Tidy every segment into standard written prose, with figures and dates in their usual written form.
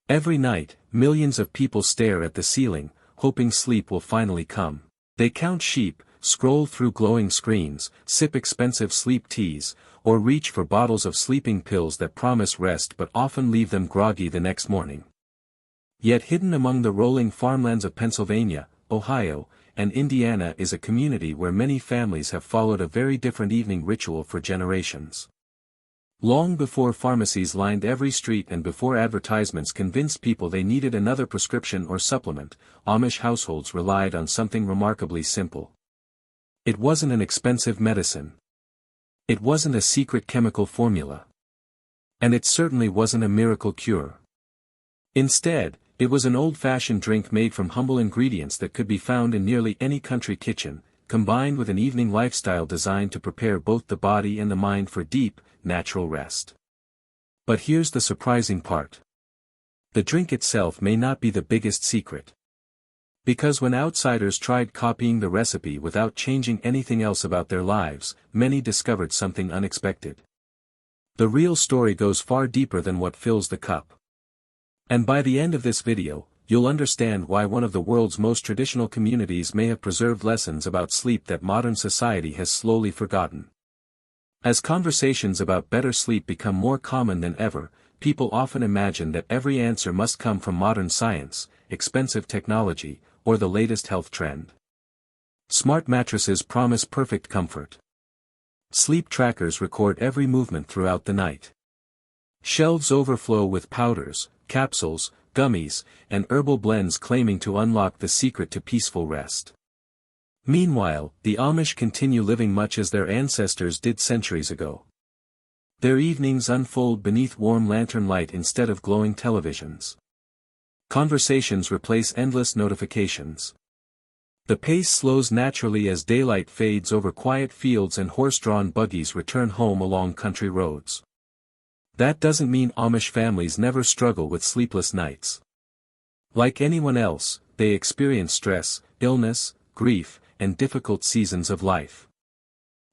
Every night, millions of people stare at the ceiling, hoping sleep will finally come. They count sheep, scroll through glowing screens, sip expensive sleep teas, or reach for bottles of sleeping pills that promise rest but often leave them groggy the next morning. Yet hidden among the rolling farmlands of Pennsylvania, Ohio, and Indiana is a community where many families have followed a very different evening ritual for generations. Long before pharmacies lined every street and before advertisements convinced people they needed another prescription or supplement, Amish households relied on something remarkably simple. It wasn't an expensive medicine. It wasn't a secret chemical formula. And it certainly wasn't a miracle cure. Instead, it was an old-fashioned drink made from humble ingredients that could be found in nearly any country kitchen, combined with an evening lifestyle designed to prepare both the body and the mind for deep, natural rest. But here's the surprising part. The drink itself may not be the biggest secret. Because when outsiders tried copying the recipe without changing anything else about their lives, many discovered something unexpected. The real story goes far deeper than what fills the cup. And by the end of this video, you'll understand why one of the world's most traditional communities may have preserved lessons about sleep that modern society has slowly forgotten. As conversations about better sleep become more common than ever, people often imagine that every answer must come from modern science, expensive technology, or the latest health trend. Smart mattresses promise perfect comfort. Sleep trackers record every movement throughout the night. Shelves overflow with powders, capsules, gummies, and herbal blends claiming to unlock the secret to peaceful rest. Meanwhile, the Amish continue living much as their ancestors did centuries ago. Their evenings unfold beneath warm lantern light instead of glowing televisions. Conversations replace endless notifications. The pace slows naturally as daylight fades over quiet fields and horse-drawn buggies return home along country roads. That doesn't mean Amish families never struggle with sleepless nights. Like anyone else, they experience stress, illness, grief, and difficult seasons of life.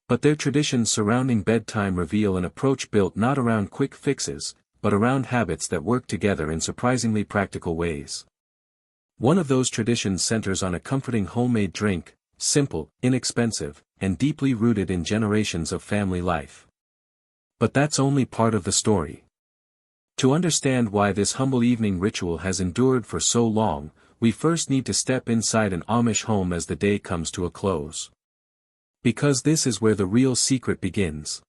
But their traditions surrounding bedtime reveal an approach built not around quick fixes, but around habits that work together in surprisingly practical ways. One of those traditions centers on a comforting homemade drink, simple, inexpensive, and deeply rooted in generations of family life. But that's only part of the story. To understand why this humble evening ritual has endured for so long, we first need to step inside an Amish home as the day comes to a close. Because this is where the real secret begins.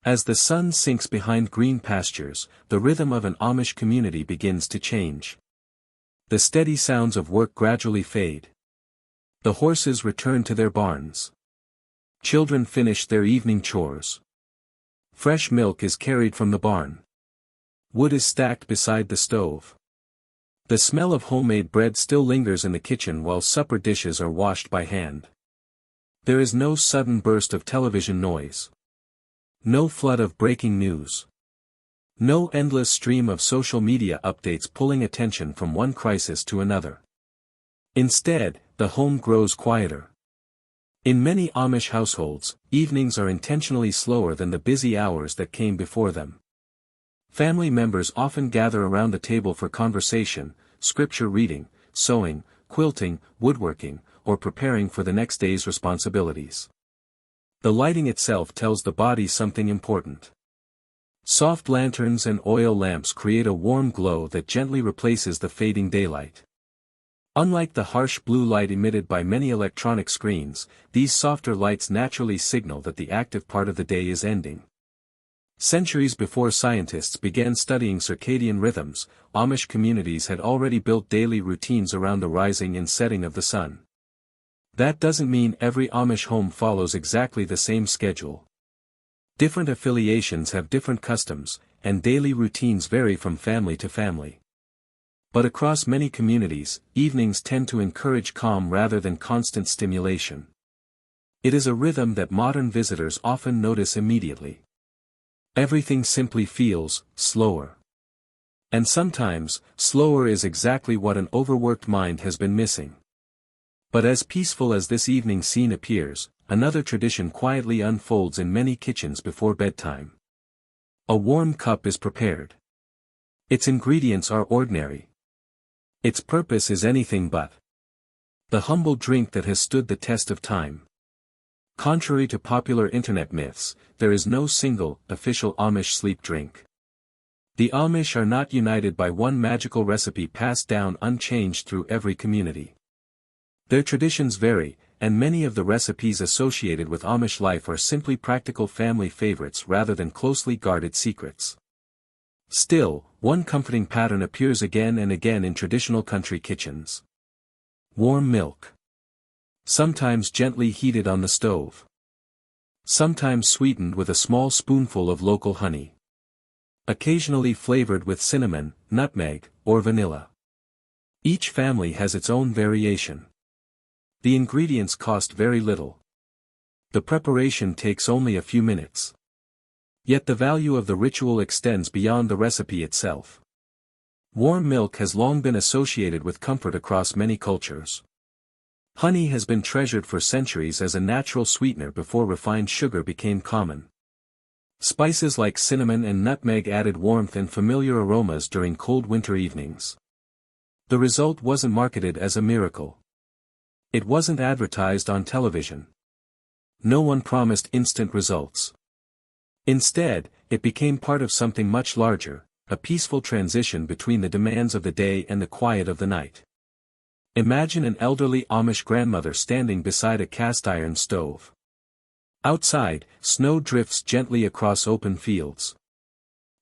As the sun sinks behind green pastures, the rhythm of an Amish community begins to change. The steady sounds of work gradually fade. The horses return to their barns. Children finish their evening chores. Fresh milk is carried from the barn. Wood is stacked beside the stove. The smell of homemade bread still lingers in the kitchen while supper dishes are washed by hand. There is no sudden burst of television noise. No flood of breaking news. No endless stream of social media updates pulling attention from one crisis to another. Instead, the home grows quieter. In many Amish households, evenings are intentionally slower than the busy hours that came before them. Family members often gather around the table for conversation, scripture reading, sewing, quilting, woodworking, or preparing for the next day's responsibilities. The lighting itself tells the body something important. Soft lanterns and oil lamps create a warm glow that gently replaces the fading daylight. Unlike the harsh blue light emitted by many electronic screens, these softer lights naturally signal that the active part of the day is ending. Centuries before scientists began studying circadian rhythms, Amish communities had already built daily routines around the rising and setting of the sun. That doesn't mean every Amish home follows exactly the same schedule. Different affiliations have different customs, and daily routines vary from family to family. But across many communities, evenings tend to encourage calm rather than constant stimulation. It is a rhythm that modern visitors often notice immediately. Everything simply feels slower. And sometimes, slower is exactly what an overworked mind has been missing. But as peaceful as this evening scene appears, another tradition quietly unfolds in many kitchens before bedtime. A warm cup is prepared. Its ingredients are ordinary. Its purpose is anything but the humble drink that has stood the test of time. Contrary to popular internet myths, there is no single, official Amish sleep drink. The Amish are not united by one magical recipe passed down unchanged through every community. Their traditions vary, and many of the recipes associated with Amish life are simply practical family favorites rather than closely guarded secrets. Still, one comforting pattern appears again and again in traditional country kitchens. Warm milk. Sometimes gently heated on the stove. Sometimes sweetened with a small spoonful of local honey. Occasionally flavored with cinnamon, nutmeg, or vanilla. Each family has its own variation. The ingredients cost very little. The preparation takes only a few minutes. Yet the value of the ritual extends beyond the recipe itself. Warm milk has long been associated with comfort across many cultures. Honey has been treasured for centuries as a natural sweetener before refined sugar became common. Spices like cinnamon and nutmeg added warmth and familiar aromas during cold winter evenings. The result wasn't marketed as a miracle. It wasn't advertised on television. No one promised instant results. Instead, it became part of something much larger, a peaceful transition between the demands of the day and the quiet of the night. Imagine an elderly Amish grandmother standing beside a cast-iron stove. Outside, snow drifts gently across open fields.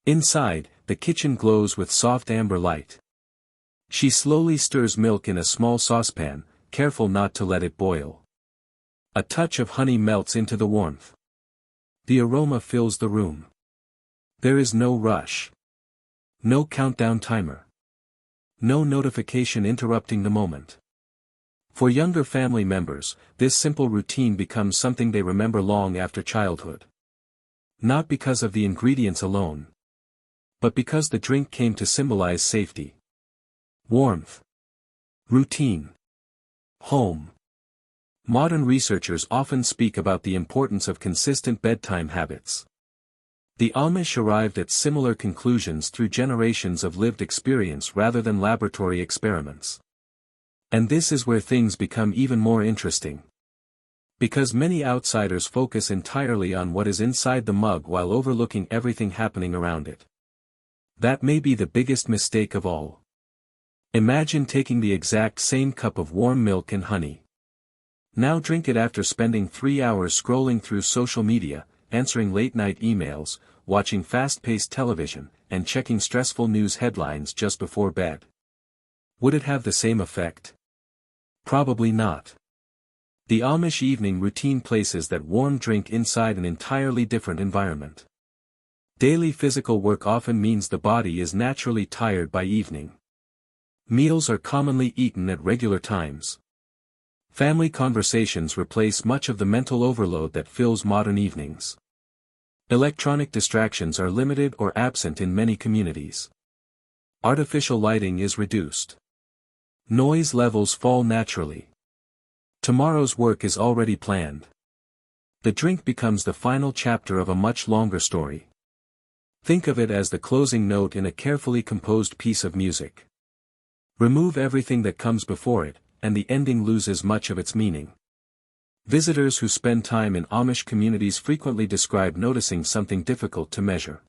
Inside, the kitchen glows with soft amber light. She slowly stirs milk in a small saucepan, careful not to let it boil. A touch of honey melts into the warmth. The aroma fills the room. There is no rush. No countdown timer. No notification interrupting the moment. For younger family members, this simple routine becomes something they remember long after childhood. Not because of the ingredients alone, but because the drink came to symbolize safety, warmth, routine, home. Modern researchers often speak about the importance of consistent bedtime habits. The Amish arrived at similar conclusions through generations of lived experience rather than laboratory experiments. And this is where things become even more interesting. Because many outsiders focus entirely on what is inside the mug while overlooking everything happening around it. That may be the biggest mistake of all. Imagine taking the exact same cup of warm milk and honey. Now drink it after spending 3 hours scrolling through social media, answering late-night emails, watching fast-paced television, and checking stressful news headlines just before bed. Would it have the same effect? Probably not. The Amish evening routine places that warm drink inside an entirely different environment. Daily physical work often means the body is naturally tired by evening. Meals are commonly eaten at regular times. Family conversations replace much of the mental overload that fills modern evenings. Electronic distractions are limited or absent in many communities. Artificial lighting is reduced. Noise levels fall naturally. Tomorrow's work is already planned. The drink becomes the final chapter of a much longer story. Think of it as the closing note in a carefully composed piece of music. Remove everything that comes before it, and the ending loses much of its meaning. Visitors who spend time in Amish communities frequently describe noticing something difficult to measure.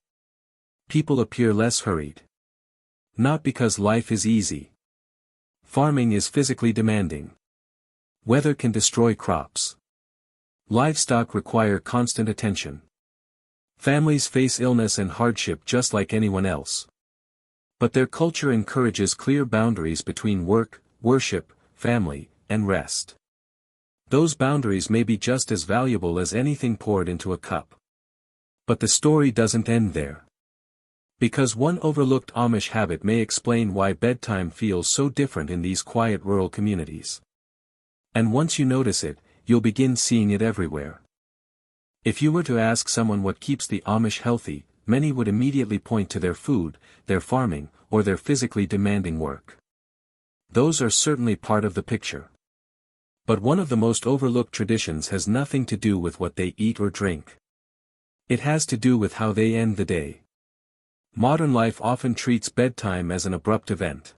People appear less hurried. Not because life is easy. Farming is physically demanding. Weather can destroy crops. Livestock require constant attention. Families face illness and hardship just like anyone else. But their culture encourages clear boundaries between work, worship, family, and rest. Those boundaries may be just as valuable as anything poured into a cup. But the story doesn't end there. Because one overlooked Amish habit may explain why bedtime feels so different in these quiet rural communities. And once you notice it, you'll begin seeing it everywhere. If you were to ask someone what keeps the Amish healthy, many would immediately point to their food, their farming, or their physically demanding work. Those are certainly part of the picture. But one of the most overlooked traditions has nothing to do with what they eat or drink. It has to do with how they end the day. Modern life often treats bedtime as an abrupt event.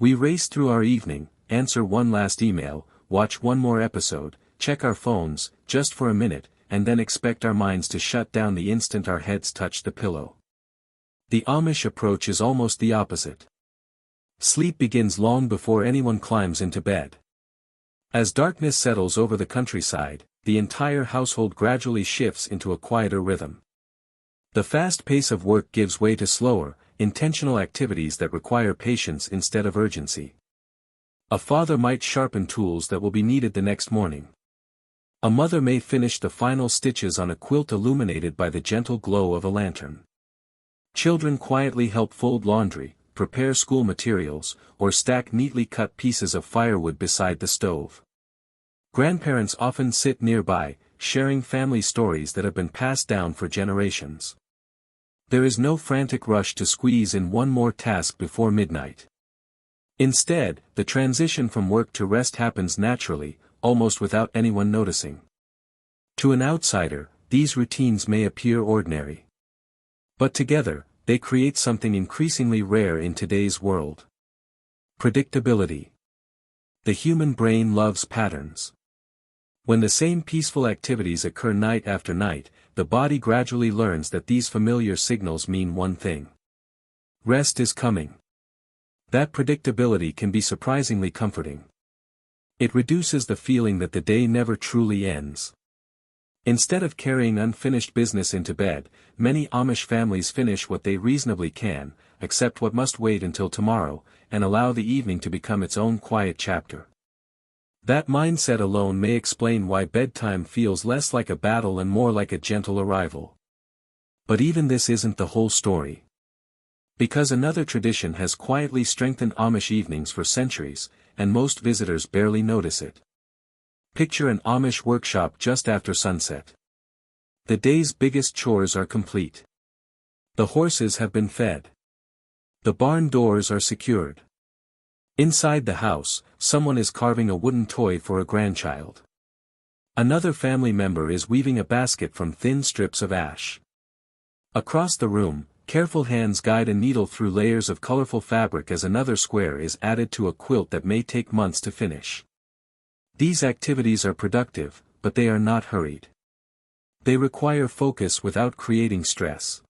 We race through our evening, answer one last email, watch one more episode, check our phones, just for a minute, and then expect our minds to shut down the instant our heads touch the pillow. The Amish approach is almost the opposite. Sleep begins long before anyone climbs into bed. As darkness settles over the countryside, the entire household gradually shifts into a quieter rhythm. The fast pace of work gives way to slower, intentional activities that require patience instead of urgency. A father might sharpen tools that will be needed the next morning. A mother may finish the final stitches on a quilt illuminated by the gentle glow of a lantern. Children quietly help fold laundry, prepare school materials, or stack neatly cut pieces of firewood beside the stove. Grandparents often sit nearby, sharing family stories that have been passed down for generations. There is no frantic rush to squeeze in one more task before midnight. Instead, the transition from work to rest happens naturally, almost without anyone noticing. To an outsider, these routines may appear ordinary. But together, they create something increasingly rare in today's world. Predictability. The human brain loves patterns. When the same peaceful activities occur night after night, the body gradually learns that these familiar signals mean one thing. Rest is coming. That predictability can be surprisingly comforting. It reduces the feeling that the day never truly ends. Instead of carrying unfinished business into bed, many Amish families finish what they reasonably can, accept what must wait until tomorrow, and allow the evening to become its own quiet chapter. That mindset alone may explain why bedtime feels less like a battle and more like a gentle arrival. But even this isn't the whole story. Because another tradition has quietly strengthened Amish evenings for centuries, and most visitors barely notice it. Picture an Amish workshop just after sunset. The day's biggest chores are complete. The horses have been fed. The barn doors are secured. Inside the house, someone is carving a wooden toy for a grandchild. Another family member is weaving a basket from thin strips of ash. Across the room, careful hands guide a needle through layers of colorful fabric as another square is added to a quilt that may take months to finish. These activities are productive, but they are not hurried. They require focus without creating stress.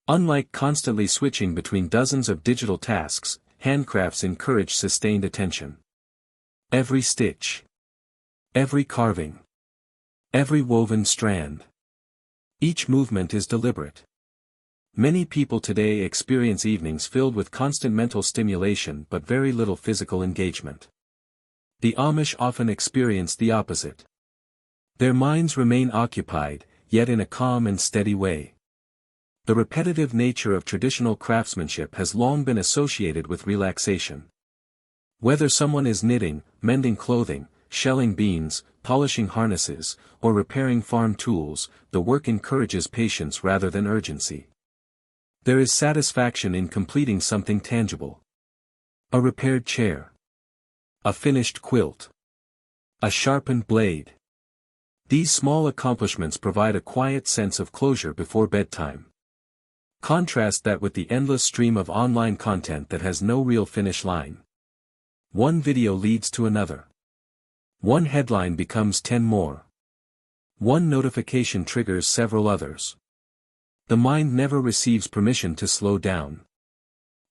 Unlike constantly switching between dozens of digital tasks, handcrafts encourage sustained attention. Every stitch. Every carving. Every woven strand. Each movement is deliberate. Many people today experience evenings filled with constant mental stimulation but very little physical engagement. The Amish often experience the opposite. Their minds remain occupied, yet in a calm and steady way. The repetitive nature of traditional craftsmanship has long been associated with relaxation. Whether someone is knitting, mending clothing, shelling beans, polishing harnesses, or repairing farm tools, the work encourages patience rather than urgency. There is satisfaction in completing something tangible. A repaired chair. A finished quilt. A sharpened blade. These small accomplishments provide a quiet sense of closure before bedtime. Contrast that with the endless stream of online content that has no real finish line. One video leads to another. One headline becomes 10 more. One notification triggers several others. The mind never receives permission to slow down.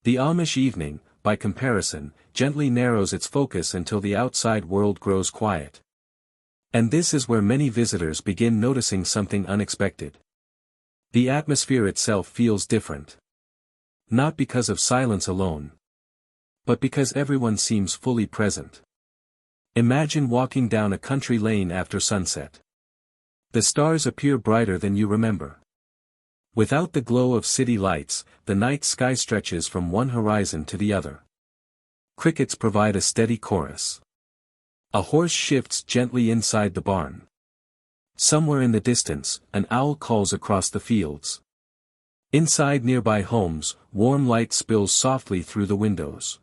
The Amish evening, by comparison, gently narrows its focus until the outside world grows quiet. And this is where many visitors begin noticing something unexpected. The atmosphere itself feels different. Not because of silence alone, but because everyone seems fully present. Imagine walking down a country lane after sunset. The stars appear brighter than you remember. Without the glow of city lights, the night sky stretches from one horizon to the other. Crickets provide a steady chorus. A horse shifts gently inside the barn. Somewhere in the distance, an owl calls across the fields. Inside nearby homes, warm light spills softly through the windows.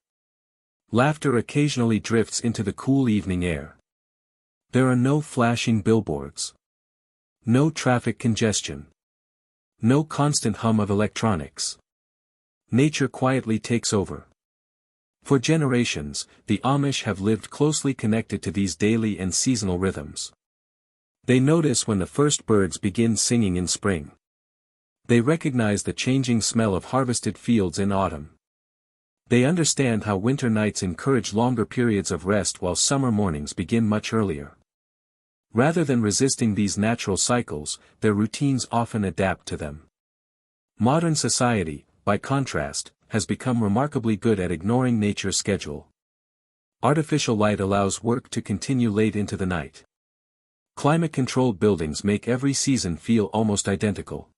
Laughter occasionally drifts into the cool evening air. There are no flashing billboards. No traffic congestion. No constant hum of electronics. Nature quietly takes over. For generations, the Amish have lived closely connected to these daily and seasonal rhythms. They notice when the first birds begin singing in spring. They recognize the changing smell of harvested fields in autumn. They understand how winter nights encourage longer periods of rest while summer mornings begin much earlier. Rather than resisting these natural cycles, their routines often adapt to them. Modern society, by contrast, has become remarkably good at ignoring nature's schedule. Artificial light allows work to continue late into the night. Climate-controlled buildings make every season feel almost identical.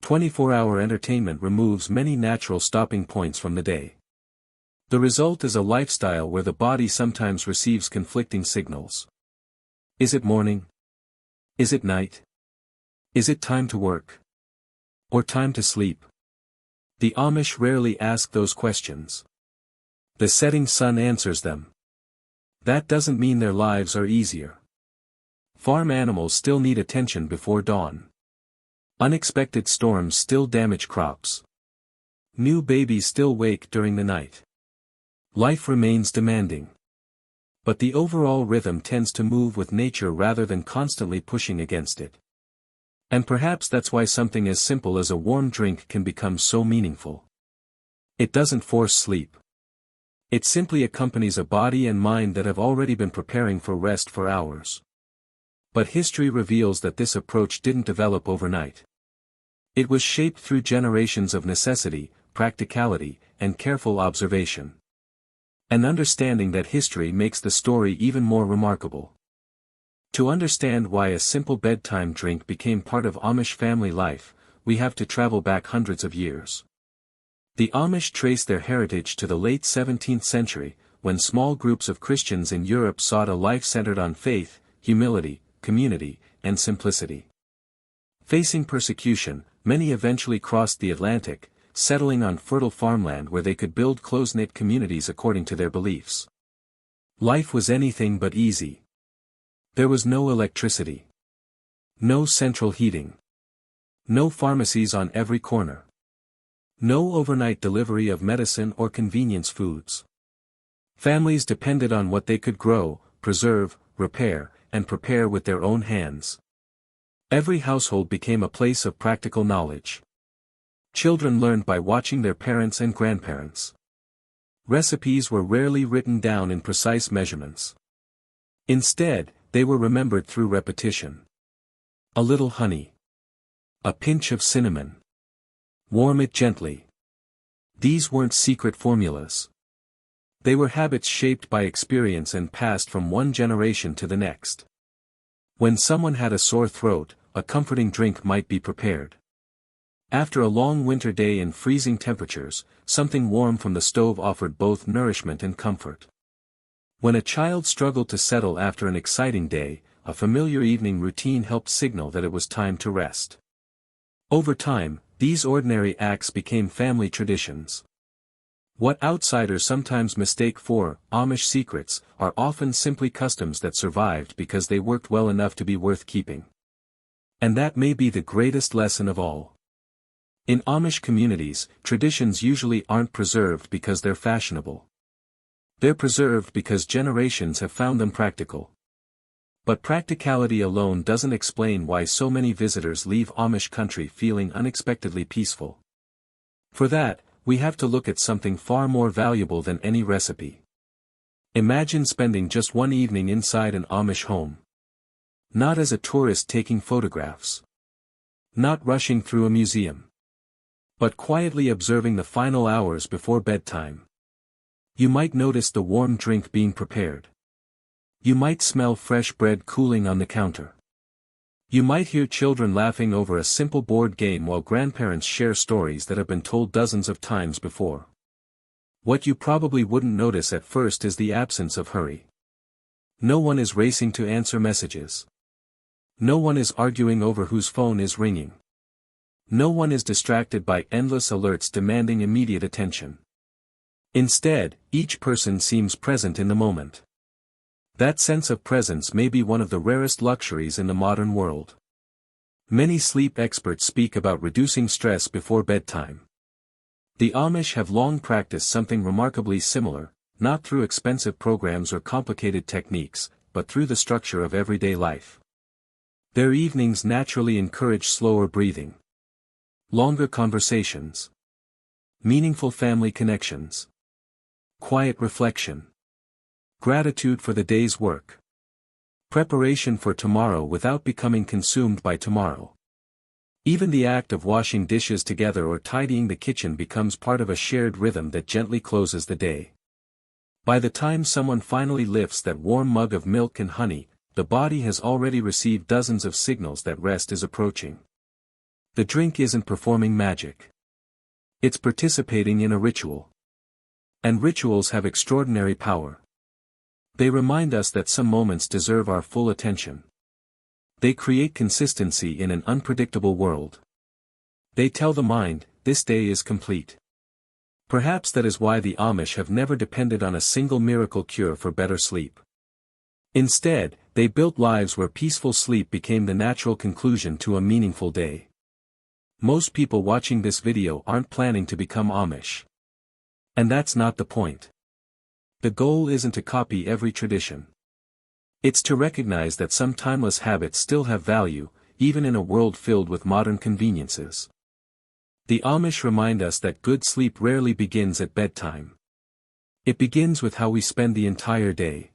24-hour entertainment removes many natural stopping points from the day. The result is a lifestyle where the body sometimes receives conflicting signals. Is it morning? Is it night? Is it time to work? Or time to sleep? The Amish rarely ask those questions. The setting sun answers them. That doesn't mean their lives are easier. Farm animals still need attention before dawn. Unexpected storms still damage crops. New babies still wake during the night. Life remains demanding. But the overall rhythm tends to move with nature rather than constantly pushing against it. And perhaps that's why something as simple as a warm drink can become so meaningful. It doesn't force sleep. It simply accompanies a body and mind that have already been preparing for rest for hours. But history reveals that this approach didn't develop overnight. It was shaped through generations of necessity, practicality, and careful observation. An understanding that history makes the story even more remarkable. To understand why a simple bedtime drink became part of Amish family life, we have to travel back hundreds of years. The Amish trace their heritage to the late 17th century, when small groups of Christians in Europe sought a life centered on faith, humility, community, and simplicity. Facing persecution, many eventually crossed the Atlantic, settling on fertile farmland where they could build close-knit communities according to their beliefs. Life was anything but easy. There was no electricity. No central heating. No pharmacies on every corner. No overnight delivery of medicine or convenience foods. Families depended on what they could grow, preserve, repair, and prepare with their own hands. Every household became a place of practical knowledge. Children learned by watching their parents and grandparents. Recipes were rarely written down in precise measurements. Instead, they were remembered through repetition. A little honey. A pinch of cinnamon. Warm it gently. These weren't secret formulas. They were habits shaped by experience and passed from one generation to the next. When someone had a sore throat, a comforting drink might be prepared. After a long winter day in freezing temperatures, something warm from the stove offered both nourishment and comfort. When a child struggled to settle after an exciting day, a familiar evening routine helped signal that it was time to rest. Over time, these ordinary acts became family traditions. What outsiders sometimes mistake for Amish secrets are often simply customs that survived because they worked well enough to be worth keeping. And that may be the greatest lesson of all. In Amish communities, traditions usually aren't preserved because they're fashionable. They're preserved because generations have found them practical. But practicality alone doesn't explain why so many visitors leave Amish country feeling unexpectedly peaceful. For that, we have to look at something far more valuable than any recipe. Imagine spending just one evening inside an Amish home. Not as a tourist taking photographs. Not rushing through a museum. But quietly observing the final hours before bedtime. You might notice the warm drink being prepared. You might smell fresh bread cooling on the counter. You might hear children laughing over a simple board game while grandparents share stories that have been told dozens of times before. What you probably wouldn't notice at first is the absence of hurry. No one is racing to answer messages. No one is arguing over whose phone is ringing. No one is distracted by endless alerts demanding immediate attention. Instead, each person seems present in the moment. That sense of presence may be one of the rarest luxuries in the modern world. Many sleep experts speak about reducing stress before bedtime. The Amish have long practiced something remarkably similar, not through expensive programs or complicated techniques, but through the structure of everyday life. Their evenings naturally encourage slower breathing, longer conversations, meaningful family connections, quiet reflection, gratitude for the day's work, preparation for tomorrow without becoming consumed by tomorrow. Even the act of washing dishes together or tidying the kitchen becomes part of a shared rhythm that gently closes the day. By the time someone finally lifts that warm mug of milk and honey, the body has already received dozens of signals that rest is approaching. The drink isn't performing magic. It's participating in a ritual. And rituals have extraordinary power. They remind us that some moments deserve our full attention. They create consistency in an unpredictable world. They tell the mind, this day is complete. Perhaps that is why the Amish have never depended on a single miracle cure for better sleep. Instead, they built lives where peaceful sleep became the natural conclusion to a meaningful day. Most people watching this video aren't planning to become Amish. And that's not the point. The goal isn't to copy every tradition. It's to recognize that some timeless habits still have value, even in a world filled with modern conveniences. The Amish remind us that good sleep rarely begins at bedtime. It begins with how we spend the entire day.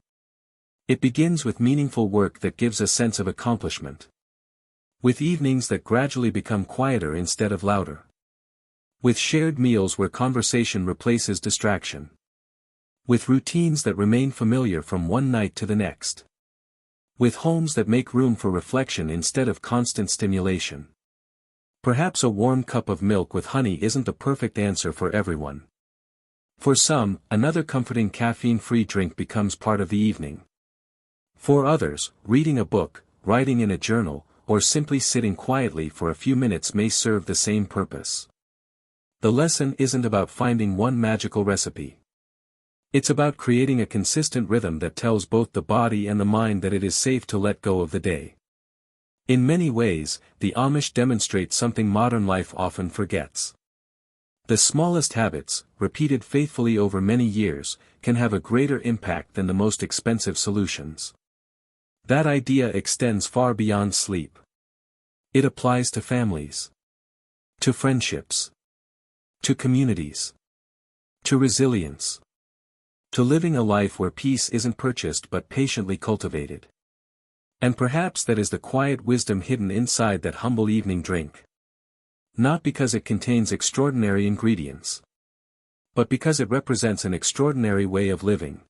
It begins with meaningful work that gives a sense of accomplishment. With evenings that gradually become quieter instead of louder. With shared meals where conversation replaces distraction. With routines that remain familiar from one night to the next. With homes that make room for reflection instead of constant stimulation. Perhaps a warm cup of milk with honey isn't the perfect answer for everyone. For some, another comforting caffeine-free drink becomes part of the evening. For others, reading a book, writing in a journal, or simply sitting quietly for a few minutes may serve the same purpose. The lesson isn't about finding one magical recipe. It's about creating a consistent rhythm that tells both the body and the mind that it is safe to let go of the day. In many ways, the Amish demonstrate something modern life often forgets. The smallest habits, repeated faithfully over many years, can have a greater impact than the most expensive solutions. That idea extends far beyond sleep. It applies to families, to friendships, to communities, to resilience, to living a life where peace isn't purchased but patiently cultivated. And perhaps that is the quiet wisdom hidden inside that humble evening drink. Not because it contains extraordinary ingredients, but because it represents an extraordinary way of living.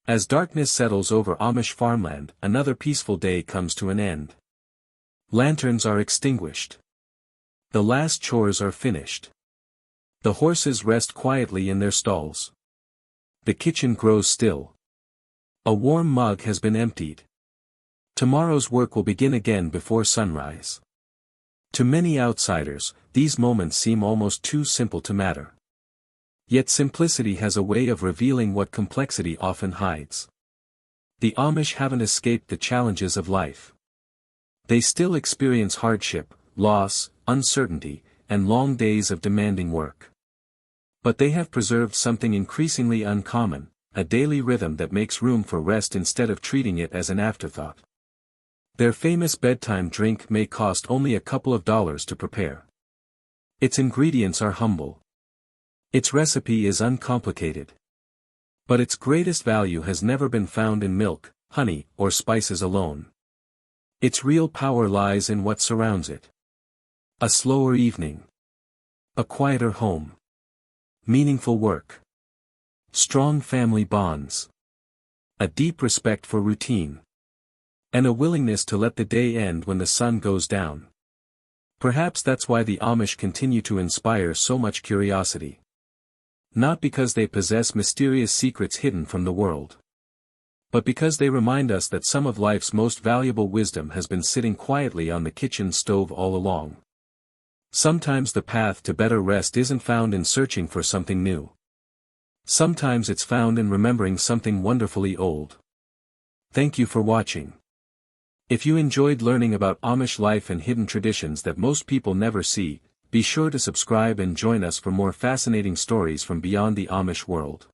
As darkness settles over Amish farmland, another peaceful day comes to an end. Lanterns are extinguished. The last chores are finished. The horses rest quietly in their stalls. The kitchen grows still. A warm mug has been emptied. Tomorrow's work will begin again before sunrise. To many outsiders, these moments seem almost too simple to matter. Yet simplicity has a way of revealing what complexity often hides. The Amish haven't escaped the challenges of life. They still experience hardship, loss, uncertainty, and long days of demanding work. But they have preserved something increasingly uncommon, a daily rhythm that makes room for rest instead of treating it as an afterthought. Their famous bedtime drink may cost only a couple of dollars to prepare. Its ingredients are humble. Its recipe is uncomplicated. But its greatest value has never been found in milk, honey, or spices alone. Its real power lies in what surrounds it. A slower evening. A quieter home. Meaningful work. Strong family bonds. A deep respect for routine. And a willingness to let the day end when the sun goes down. Perhaps that's why the Amish continue to inspire so much curiosity. Not because they possess mysterious secrets hidden from the world. But because they remind us that some of life's most valuable wisdom has been sitting quietly on the kitchen stove all along. Sometimes the path to better rest isn't found in searching for something new. Sometimes it's found in remembering something wonderfully old. Thank you for watching. If you enjoyed learning about Amish life and hidden traditions that most people never see, be sure to subscribe and join us for more fascinating stories from beyond the Amish world.